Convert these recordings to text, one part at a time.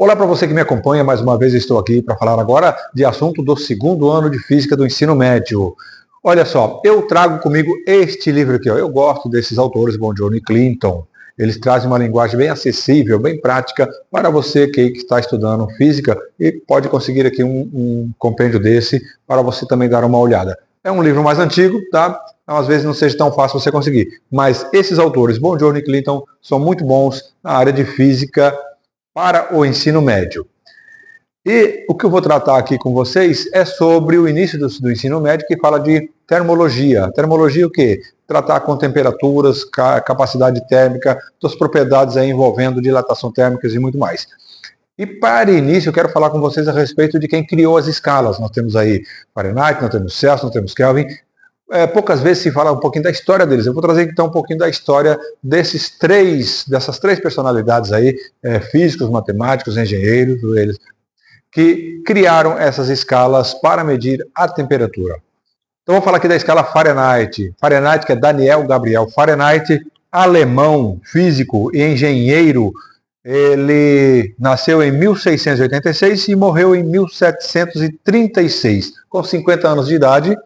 Olá para você que me acompanha, mais uma vez estou aqui para falar agora de assunto do segundo ano de Física do Ensino Médio. Olha só, eu trago comigo este livro aqui, ó. Eu gosto desses autores, Bourdieu e Clinton. Eles trazem uma linguagem bem acessível, bem prática para você que está estudando Física e pode conseguir aqui um compêndio desse para você também dar uma olhada. É um livro mais antigo, tá? Então, às vezes não seja tão fácil você conseguir. Mas esses autores, Bourdieu e Clinton, são muito bons na área de Física para o ensino médio. E o que eu vou tratar aqui com vocês é sobre o início do ensino médio, que fala de termologia. Termologia o quê? Tratar com temperaturas, capacidade térmica, suas propriedades aí envolvendo dilatação térmicas e muito mais. E para início eu quero falar com vocês a respeito de quem criou as escalas. Nós temos aí Fahrenheit, nós temos Celsius, nós temos Kelvin. Poucas vezes se fala um pouquinho da história deles. Eu vou trazer então um pouquinho da história dessas três personalidades aí, físicos, matemáticos, engenheiros, eles que criaram essas escalas para medir a temperatura. Então vou falar aqui da escala Fahrenheit. Fahrenheit, que é Daniel Gabriel Fahrenheit, alemão, físico e engenheiro. Ele nasceu em 1686 e morreu em 1736, com 50 anos de idade.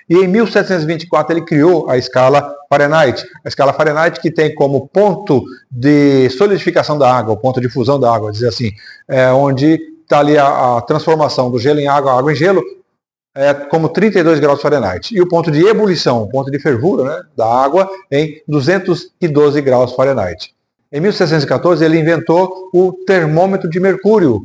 E em 1724 ele criou a escala Fahrenheit. A escala Fahrenheit que tem como ponto de solidificação da água, o ponto de fusão da água, dizer assim, onde está ali a transformação do gelo em água, água em gelo, como 32 graus Fahrenheit. E o ponto de ebulição, o ponto de fervura, né, da água em 212 graus Fahrenheit. Em 1714 ele inventou o termômetro de mercúrio,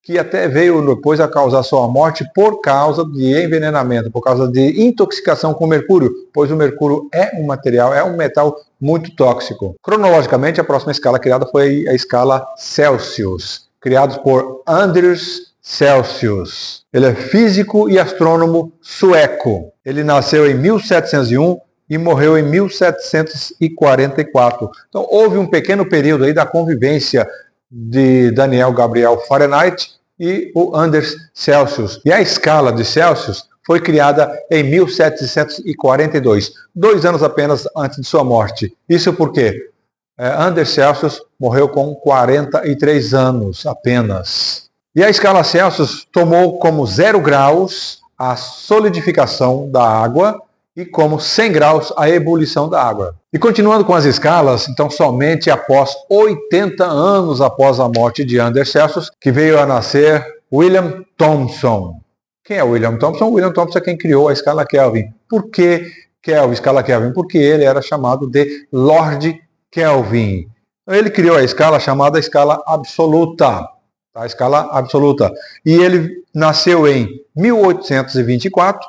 que até veio depois a causar sua morte por causa de envenenamento, por causa de intoxicação com mercúrio, pois o mercúrio é um material, é um metal muito tóxico. Cronologicamente, a próxima escala criada foi a escala Celsius, criada por Anders Celsius. Ele é físico e astrônomo sueco. Ele nasceu em 1701 e morreu em 1744. Então, houve um pequeno período aí da convivência de Daniel Gabriel Fahrenheit e o Anders Celsius. E a escala de Celsius foi criada em 1742, 2 anos apenas antes de sua morte. Isso porque Anders Celsius morreu com 43 anos apenas. E a escala Celsius tomou como 0 graus a solidificação da água e como 100 graus a ebulição da água. E continuando com as escalas, então somente após 80 anos após a morte de Anders Celsius, que veio a nascer William Thomson. Quem é William Thomson? William Thomson é quem criou a escala Kelvin. Por que Kelvin, escala Kelvin? Porque ele era chamado de Lord Kelvin. Então, ele criou a escala chamada escala absoluta. A escala absoluta. E ele nasceu em 1824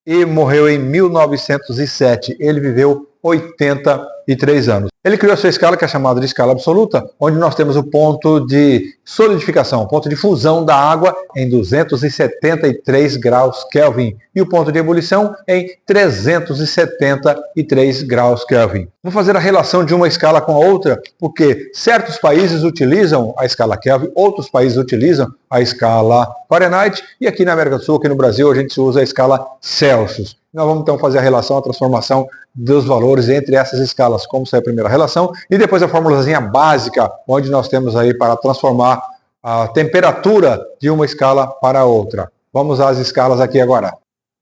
e morreu em 1907. Ele viveu 83 anos. Ele criou a sua escala, que é chamada de escala absoluta, onde nós temos o ponto de solidificação, o ponto de fusão da água em 273 graus Kelvin e o ponto de ebulição em 373 graus Kelvin. Vou fazer a relação de uma escala com a outra, porque certos países utilizam a escala Kelvin, outros países utilizam a escala Fahrenheit e aqui na América do Sul, aqui no Brasil, a gente usa a escala Celsius. Nós vamos então fazer a relação, a transformação dos valores entre essas escalas, como sai a primeira relação, e depois a formulazinha básica, onde nós temos aí para transformar a temperatura de uma escala para outra. Vamos às escalas aqui agora.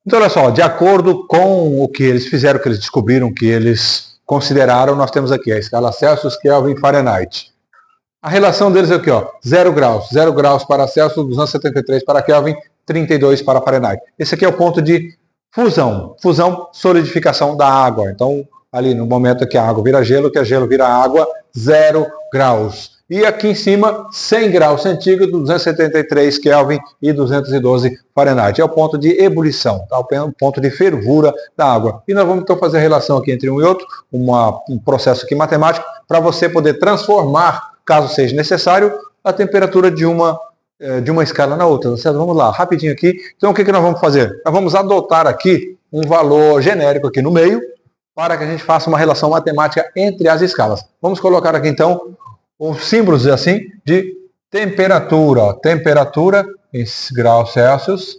Então, olha só, de acordo com o que eles fizeram, o que eles descobriram, o que eles consideraram, nós temos aqui a escala Celsius, Kelvin, Fahrenheit. A relação deles é aqui, ó, 0 graus. 0 graus para Celsius, 273 para Kelvin, 32 para Fahrenheit. Esse aqui é o ponto de fusão, solidificação da água. Então, ali no momento que a água vira gelo, que a gelo vira água, 0 graus. E aqui em cima, 100 graus centígrados, 273 Kelvin e 212 Fahrenheit. É o ponto de ebulição, tá? O ponto de fervura da água. E nós vamos então fazer a relação aqui entre um e outro, um processo aqui matemático, para você poder transformar, caso seja necessário, a temperatura de uma escala na outra, certo? Vamos lá, rapidinho aqui. Então, o que nós vamos fazer? Nós vamos adotar aqui um valor genérico aqui no meio, para que a gente faça uma relação matemática entre as escalas. Vamos colocar aqui, então, os símbolos assim, de temperatura. Temperatura em graus Celsius,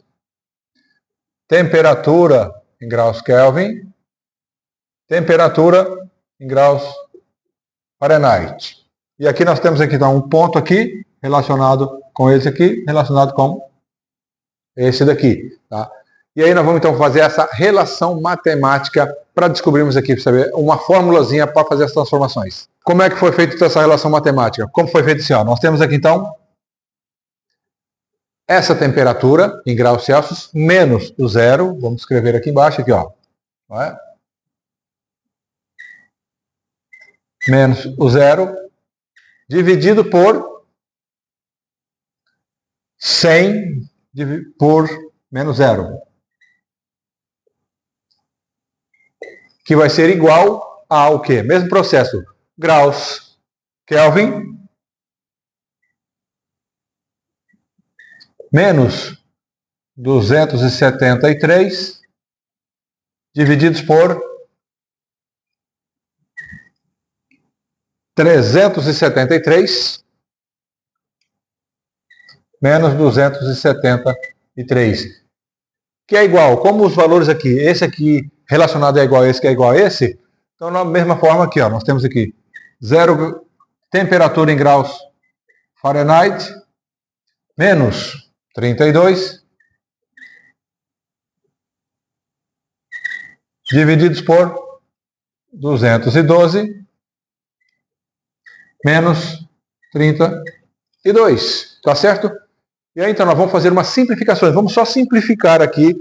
temperatura em graus Kelvin, temperatura em graus Fahrenheit. E aqui nós temos aqui, então, um ponto aqui, relacionado com esse aqui, relacionado com esse daqui, tá? E aí nós vamos então fazer essa relação matemática para descobrirmos aqui, para saber, uma formulazinha para fazer as transformações. Como é que foi feita essa relação matemática? Como foi feito assim? Ó, nós temos aqui então essa temperatura em graus Celsius menos o zero, vamos escrever aqui embaixo, aqui, ó. Não é? Menos o zero, dividido por 100 por menos zero. Que vai ser igual ao quê? Mesmo processo. Graus Kelvin menos 273 divididos por 373 menos 273. Que é igual, como os valores aqui, esse aqui relacionado é igual a esse, que é igual a esse, então da mesma forma aqui, ó, nós temos aqui 0 temperatura em graus Fahrenheit menos 32 divididos por 212 menos 32, tá certo? E aí então nós vamos fazer uma simplificação, vamos só simplificar aqui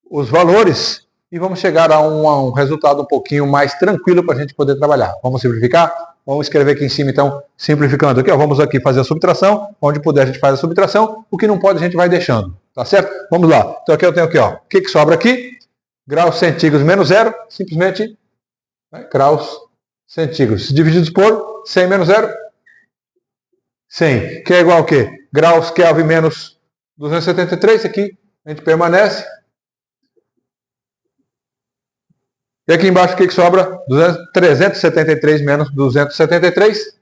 os valores e vamos chegar a um resultado um pouquinho mais tranquilo para a gente poder trabalhar. Vamos simplificar? Vamos escrever aqui em cima então, simplificando aqui, ó, vamos aqui fazer a subtração, onde puder a gente faz a subtração, o que não pode a gente vai deixando, tá certo? Vamos lá, então aqui eu tenho aqui, ó, o que sobra aqui? Graus centígrados menos zero, simplesmente, né, graus centígrados, divididos por 100 menos zero, 100, que é igual ao quê? Graus Kelvin menos 273, aqui a gente permanece. E aqui embaixo o que sobra? 373 menos 273,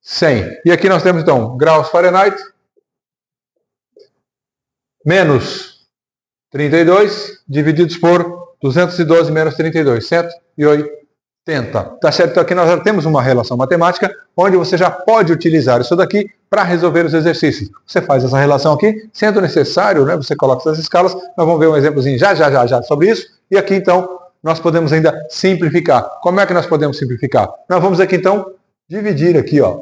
100. E aqui nós temos então graus Fahrenheit menos 32 divididos por 212 menos 32, 180. Tá certo? Então aqui nós já temos uma relação matemática onde você já pode utilizar isso daqui para resolver os exercícios. Você faz essa relação aqui, sendo necessário, né, você coloca essas escalas, nós vamos ver um exemplozinho já sobre isso. E aqui então nós podemos ainda simplificar. Como é que nós podemos simplificar? Nós vamos aqui então dividir aqui, ó,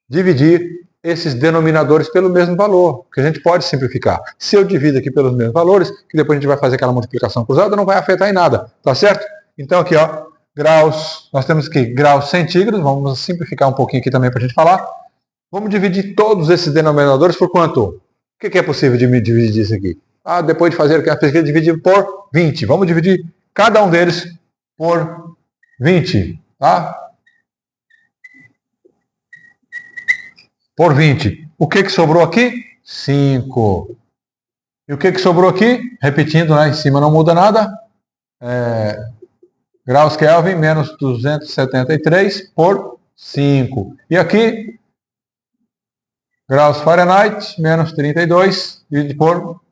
dividir esses denominadores pelo mesmo valor, que a gente pode simplificar. Se eu divido aqui pelos mesmos valores, que depois a gente vai fazer aquela multiplicação cruzada, não vai afetar em nada, tá certo? Então aqui, ó, graus, nós temos aqui graus centígrados, vamos simplificar um pouquinho aqui também para a gente falar. Vamos dividir todos esses denominadores por quanto? O que é possível de dividir isso aqui? Ah, depois de fazer a pesquisa, dividir por 20. Vamos dividir cada um deles por 20, tá? Por 20. O que sobrou aqui? 5. E o que sobrou aqui? Repetindo, né? Em cima não muda nada. Graus Kelvin menos 273 por 5. E aqui, graus Fahrenheit menos 32 dividido por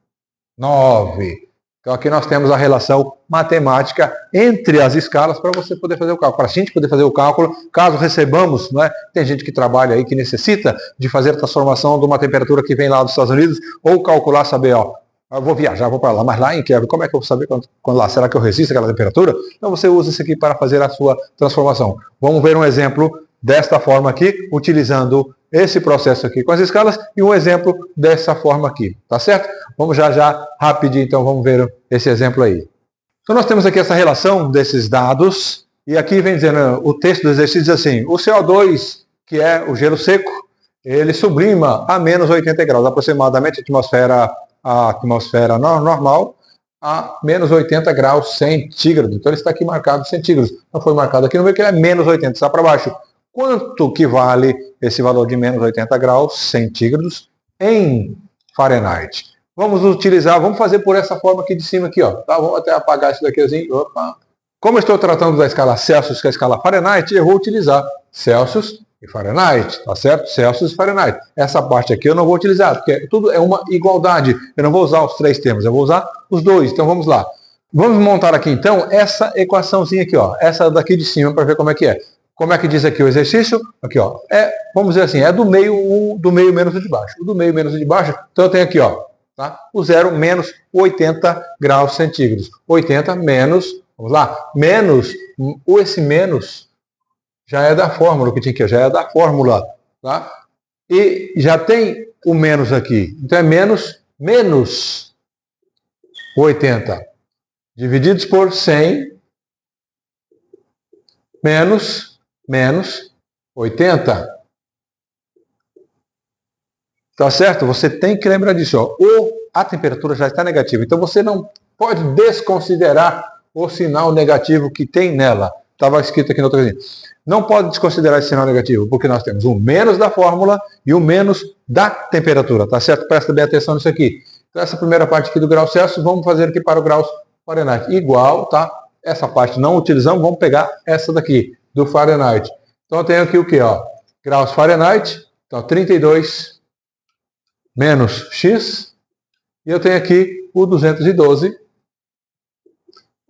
9. Então aqui nós temos a relação matemática entre as escalas para você poder fazer o cálculo. Para a gente poder fazer o cálculo, caso recebamos, não é? Tem gente que trabalha aí que necessita de fazer a transformação de uma temperatura que vem lá dos Estados Unidos, ou calcular, saber, ó, eu vou viajar, vou para lá, mas lá em Kelvin, como é que eu vou saber quando lá? Será que eu resisto àquela temperatura? Então você usa isso aqui para fazer a sua transformação. Vamos ver um exemplo desta forma aqui, utilizando esse processo aqui com as escalas e um exemplo dessa forma aqui, tá certo? Vamos já rapidinho, então vamos ver esse exemplo aí. Então nós temos aqui essa relação desses dados e aqui vem dizendo, o texto do exercício diz assim, o CO2, que é o gelo seco, ele sublima a menos 80 graus, aproximadamente a atmosfera normal a menos 80 graus centígrados. Então ele está aqui marcado centígrados. Não foi marcado aqui, não vê que ele é menos 80, está para baixo. Quanto que vale esse valor de menos 80 graus centígrados em Fahrenheit? Vamos utilizar, vamos fazer por essa forma aqui de cima, aqui, ó. Tá, vamos até apagar isso daqui assim. Opa. Como eu estou tratando da escala Celsius, que é a escala Fahrenheit, eu vou utilizar Celsius e Fahrenheit, tá certo? Celsius e Fahrenheit. Essa parte aqui eu não vou utilizar, porque tudo é uma igualdade. Eu não vou usar os três termos, eu vou usar os dois. Então vamos lá. Vamos montar aqui então essa equaçãozinha aqui, ó. Essa daqui de cima para ver como é que é. Como é que diz aqui o exercício? Aqui, ó. Vamos dizer assim, é do meio menos o de baixo. O do meio menos o de baixo, então eu tenho aqui, ó, tá? O 0 menos 80 graus centígrados. 80 menos, vamos lá, menos, esse menos já é da fórmula, o que tinha aqui, já é da fórmula, tá? E já tem o menos aqui. Então é menos 80. Divididos por 100 menos 80. Tá certo? Você tem que lembrar disso. Ó. A temperatura já está negativa. Então você não pode desconsiderar o sinal negativo que tem nela. Estava escrito aqui na outra vez. Não pode desconsiderar esse sinal negativo, porque nós temos o menos da fórmula e o menos da temperatura. Tá certo? Presta bem atenção nisso aqui. Então essa primeira parte aqui do grau Celsius, vamos fazer aqui para o grau Fahrenheit. Igual, tá? Essa parte não utilizamos, vamos pegar essa daqui, do Fahrenheit. Então eu tenho aqui o que, ó? Graus Fahrenheit, então 32 menos X, e eu tenho aqui o 212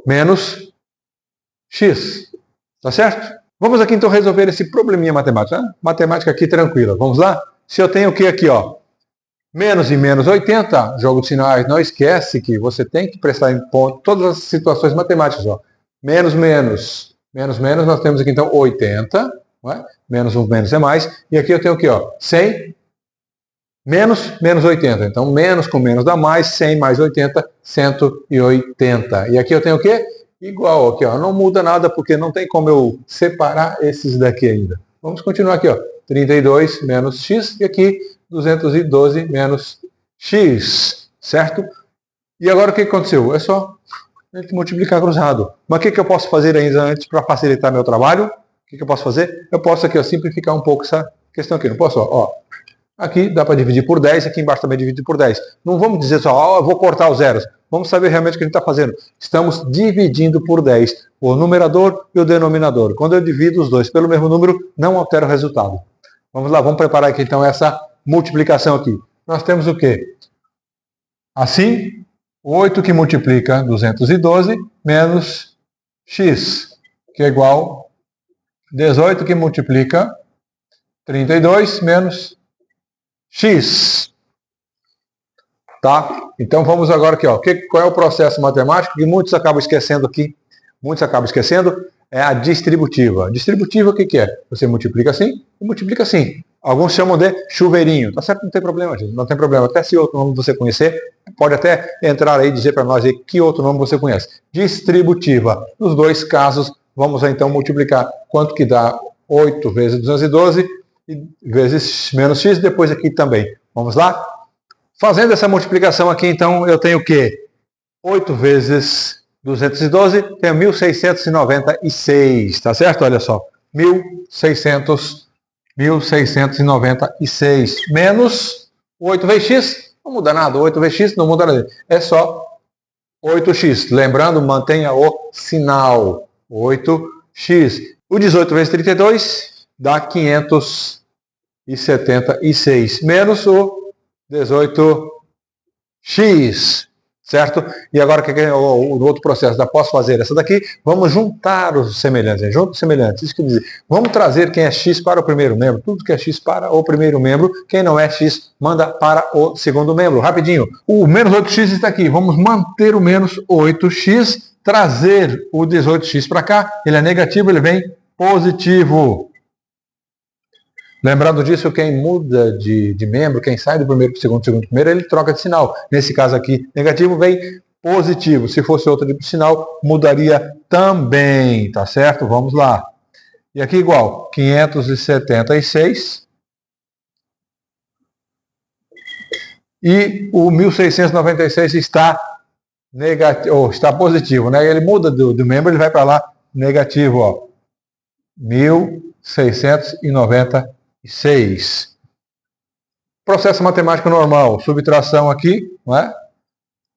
menos X. Tá certo? Vamos aqui então resolver esse probleminha matemático. Né? Matemática aqui tranquila. Vamos lá? Se eu tenho o que aqui, ó? Menos e menos 80, jogo de sinais, não esquece que você tem que prestar em conta todas as situações matemáticas. Ó. Menos, menos, nós temos aqui então 80, não é? Menos um menos é mais, e aqui eu tenho o que? 100, menos, menos 80. Então, menos com menos dá mais, 100 mais 80, 180. E aqui eu tenho o quê? Igual, aqui, ó, não muda nada porque não tem como eu separar esses daqui ainda. Vamos continuar aqui, ó, 32 menos x, e aqui 212 menos x, certo? E agora o que aconteceu? É só a gente multiplicar cruzado. Mas o que eu posso fazer ainda antes para facilitar meu trabalho? O que eu posso fazer? Eu posso aqui, ó, simplificar um pouco essa questão aqui. Não posso, ó. Aqui dá para dividir por 10, aqui embaixo também divide por 10. Não vamos dizer só, ó, eu vou cortar os zeros. Vamos saber realmente o que a gente está fazendo. Estamos dividindo por 10 o numerador e o denominador. Quando eu divido os dois pelo mesmo número, não altera o resultado. Vamos lá, vamos preparar aqui então essa multiplicação aqui. Nós temos o quê? Assim, 8 que multiplica 212 menos x, que é igual a 18 que multiplica 32 menos x. Tá? Então vamos agora aqui, ó. Qual é o processo matemático que muitos acabam esquecendo aqui? Muitos acabam esquecendo, é a distributiva. Distributiva o que é? Você multiplica assim e multiplica assim. Alguns chamam de chuveirinho. Tá certo? Não tem problema, gente. Não tem problema. Até se outro nome você conhecer, pode até entrar aí e dizer para nós aí que outro nome você conhece. Distributiva. Nos dois casos, vamos então multiplicar quanto que dá 8 vezes 212 vezes menos x, depois aqui também. Vamos lá? Fazendo essa multiplicação aqui, então, eu tenho o quê? 8 vezes 212, tenho 1.696, tá certo? Olha só, 1.696 menos 8 vezes x, não muda nada, 8 vezes x não muda nada, é só 8x. Lembrando, mantenha o sinal, 8x. O 18 vezes 32 dá 576, menos o 18x, certo? E agora o que é o outro processo? Após fazer essa daqui, vamos juntar os semelhantes. Juntos os semelhantes. Isso quer dizer, vamos trazer quem é x para o primeiro membro. Tudo que é x para o primeiro membro. Quem não é x, manda para o segundo membro. Rapidinho. O menos 8x está aqui. Vamos manter o menos 8x, trazer o 18x para cá. Ele é negativo, ele vem positivo. Lembrando disso, quem muda de membro, quem sai do primeiro para o segundo para o primeiro, ele troca de sinal. Nesse caso aqui, negativo vem positivo. Se fosse outro tipo de sinal, mudaria também, tá certo? Vamos lá. E aqui igual, 576. E o 1696 está negativo, ou está positivo, né? Ele muda do membro, ele vai para lá negativo, ó. 1696. Processo matemático normal, subtração aqui, não é?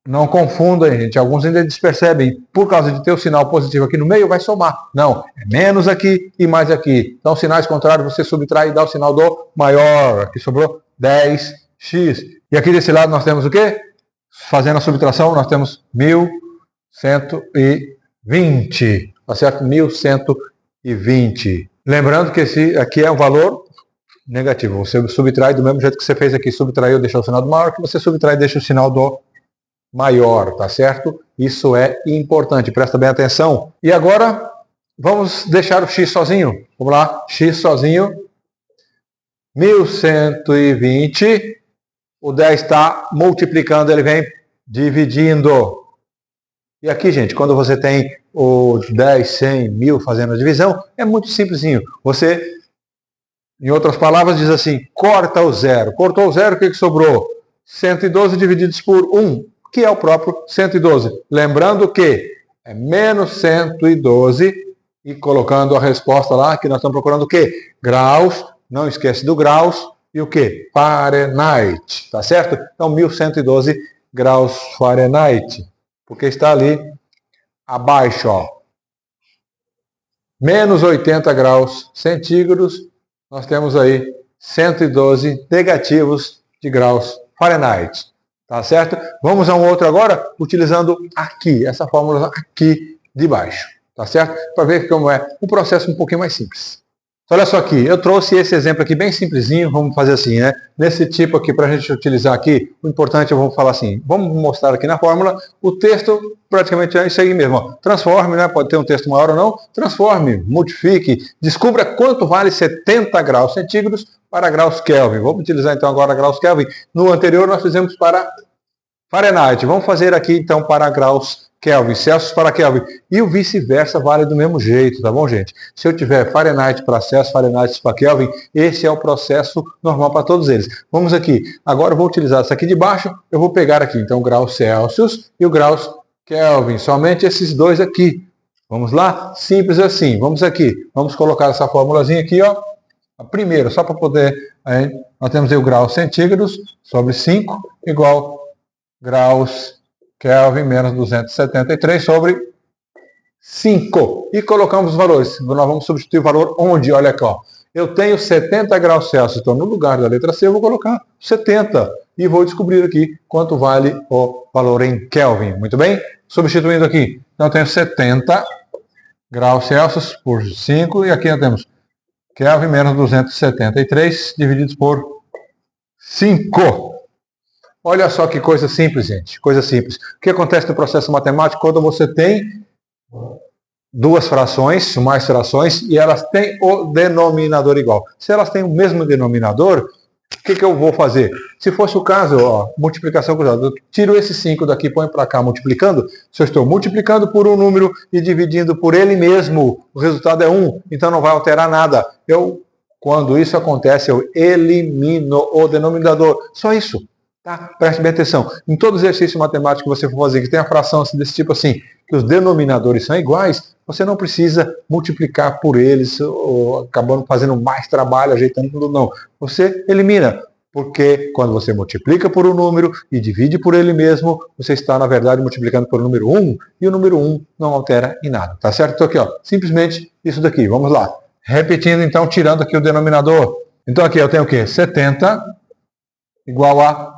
Não confundam, gente. Alguns ainda despercebem, por causa de ter o sinal positivo aqui no meio, vai somar. Não, é menos aqui e mais aqui. Então, sinais contrários, você subtrai e dá o sinal do maior. Aqui sobrou 10x. E aqui desse lado nós temos o quê? Fazendo a subtração, nós temos 1120. Tá certo? 1120. Lembrando que esse aqui é um valor negativo. Você subtrai do mesmo jeito que você fez aqui. Subtraiu, deixou o sinal do maior, que você subtrai e deixa o sinal do maior, tá certo? Isso é importante, presta bem atenção. E agora, vamos deixar o x sozinho. Vamos lá, x sozinho. 1120. O 10 está multiplicando, ele vem dividindo. E aqui, gente, quando você tem o 10, 100, 1000 fazendo a divisão, é muito simplesinho. Você, em outras palavras, diz assim, corta o zero. Cortou o zero, o que sobrou? 112 divididos por 1, que é o próprio 112. Lembrando que é menos 112, e colocando a resposta lá, que nós estamos procurando o quê? Graus, não esquece do graus, e o quê? Fahrenheit, tá certo? Então, 1112 graus Fahrenheit. Porque está ali abaixo, ó. Menos 80 graus centígrados, nós temos aí 112 negativos de graus Fahrenheit. Tá certo? Vamos a um outro agora, utilizando aqui, essa fórmula aqui de baixo. Tá certo? Para ver como é um processo um pouquinho mais simples. Olha só aqui, eu trouxe esse exemplo aqui bem simplesinho, vamos fazer assim, né? Nesse tipo aqui, para a gente utilizar aqui, o importante eu vou falar assim, vamos mostrar aqui na fórmula, o texto praticamente é isso aí mesmo, ó. Transforme, né? Pode ter um texto maior ou não, transforme, multiplique, descubra quanto vale 70 graus centígrados para graus Kelvin. Vamos utilizar então agora graus Kelvin. No anterior nós fizemos para Fahrenheit, vamos fazer aqui então para graus Kelvin, Celsius para Kelvin. E o vice-versa vale do mesmo jeito, tá bom, gente? Se eu tiver Fahrenheit para Celsius, Fahrenheit para Kelvin, esse é o processo normal para todos eles. Vamos aqui. Agora eu vou utilizar isso aqui de baixo, eu vou pegar aqui, então, graus Celsius e o graus Kelvin. Somente esses dois aqui. Vamos lá? Simples assim. Vamos aqui. Vamos colocar essa formulazinha aqui, ó. Primeiro, só para poder... Aí, nós temos aí o grau centígrados sobre 5 igual graus Kelvin menos 273 sobre 5. E colocamos os valores. Nós vamos substituir o valor onde? Olha aqui, ó. Eu tenho 70 graus Celsius. Então, no lugar da letra C, eu vou colocar 70. E vou descobrir aqui quanto vale o valor em Kelvin. Muito bem? Substituindo aqui. Então, eu tenho 70 graus Celsius por 5. E aqui nós temos Kelvin menos 273 divididos por 5. Olha só que coisa simples, gente. Coisa simples. O que acontece no processo matemático quando você tem duas frações, mais frações, e elas têm o denominador igual? Se elas têm o mesmo denominador, o que eu vou fazer? Se fosse o caso, ó, multiplicação cruzada, eu tiro esse 5 daqui, põe para cá multiplicando. Se eu estou multiplicando por um número e dividindo por ele mesmo, o resultado é 1, então não vai alterar nada. Quando isso acontece, eu elimino o denominador. Só isso. Tá? Preste bem atenção. Em todo exercício matemático que você for fazer, que tem a fração desse tipo assim, que os denominadores são iguais, você não precisa multiplicar por eles, ou acabando fazendo mais trabalho, ajeitando tudo, não. Você elimina, porque quando você multiplica por um número e divide por ele mesmo, você está, na verdade, multiplicando por o número 1, e o número 1 não altera em nada. Tá certo? Então aqui, ó, simplesmente isso daqui. Vamos lá. Repetindo, então, tirando aqui o denominador. Então aqui eu tenho o quê? 70 igual a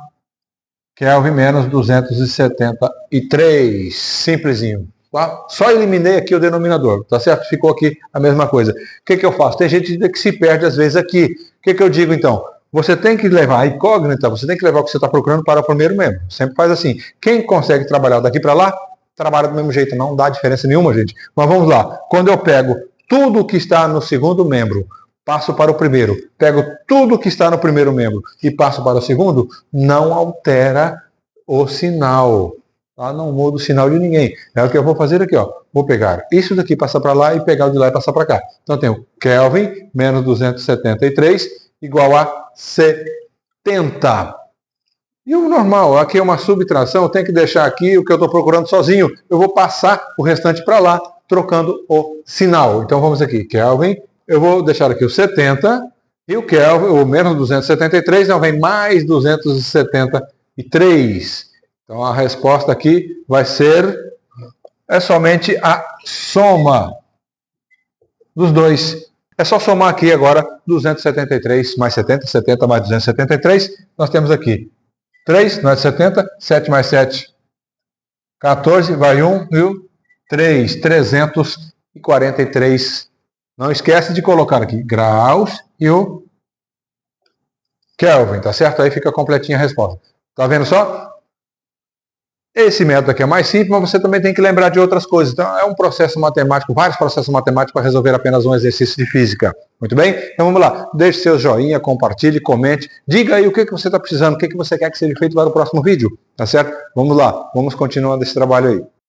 Kelvin menos 273. Simplesinho. Tá? Só eliminei aqui o denominador. Tá certo? Ficou aqui a mesma coisa. O que eu faço? Tem gente que se perde às vezes aqui. O que eu digo então? Você tem que levar a incógnita, você tem que levar o que você está procurando para o primeiro membro. Sempre faz assim. Quem consegue trabalhar daqui para lá, trabalha do mesmo jeito. Não dá diferença nenhuma, gente. Mas vamos lá. Quando eu pego tudo que está no segundo membro, passo para o primeiro, pego tudo que está no primeiro membro e passo para o segundo, não altera o sinal. Tá? Não muda o sinal de ninguém. É o que eu vou fazer aqui, ó. Vou pegar isso daqui, passar para lá, e pegar o de lá e passar para cá. Então eu tenho Kelvin menos 273 igual a 70. E o normal, aqui é uma subtração, eu tenho que deixar aqui o que eu estou procurando sozinho. Eu vou passar o restante para lá, trocando o sinal. Então vamos aqui, Kelvin. Eu vou deixar aqui o 70 e o Kelvin, o menos 273, não, vem mais 273. Então a resposta aqui vai ser, somente a soma dos dois. É só somar aqui agora 273 mais 70, 70 mais 273. Nós temos aqui 3, não é 70, 7 mais 7, 14, vai 1, viu? 3, 343 Não esquece de colocar aqui graus e o Kelvin, tá certo? Aí fica completinha a resposta. Tá vendo só? Esse método aqui é mais simples, mas você também tem que lembrar de outras coisas. Então, é um processo matemático, vários processos matemáticos para resolver apenas um exercício de física. Muito bem? Então, vamos lá. Deixe seu joinha, compartilhe, comente. Diga aí o que você está precisando, o que você quer que seja feito para o próximo vídeo. Tá certo? Vamos lá. Vamos continuando esse trabalho aí.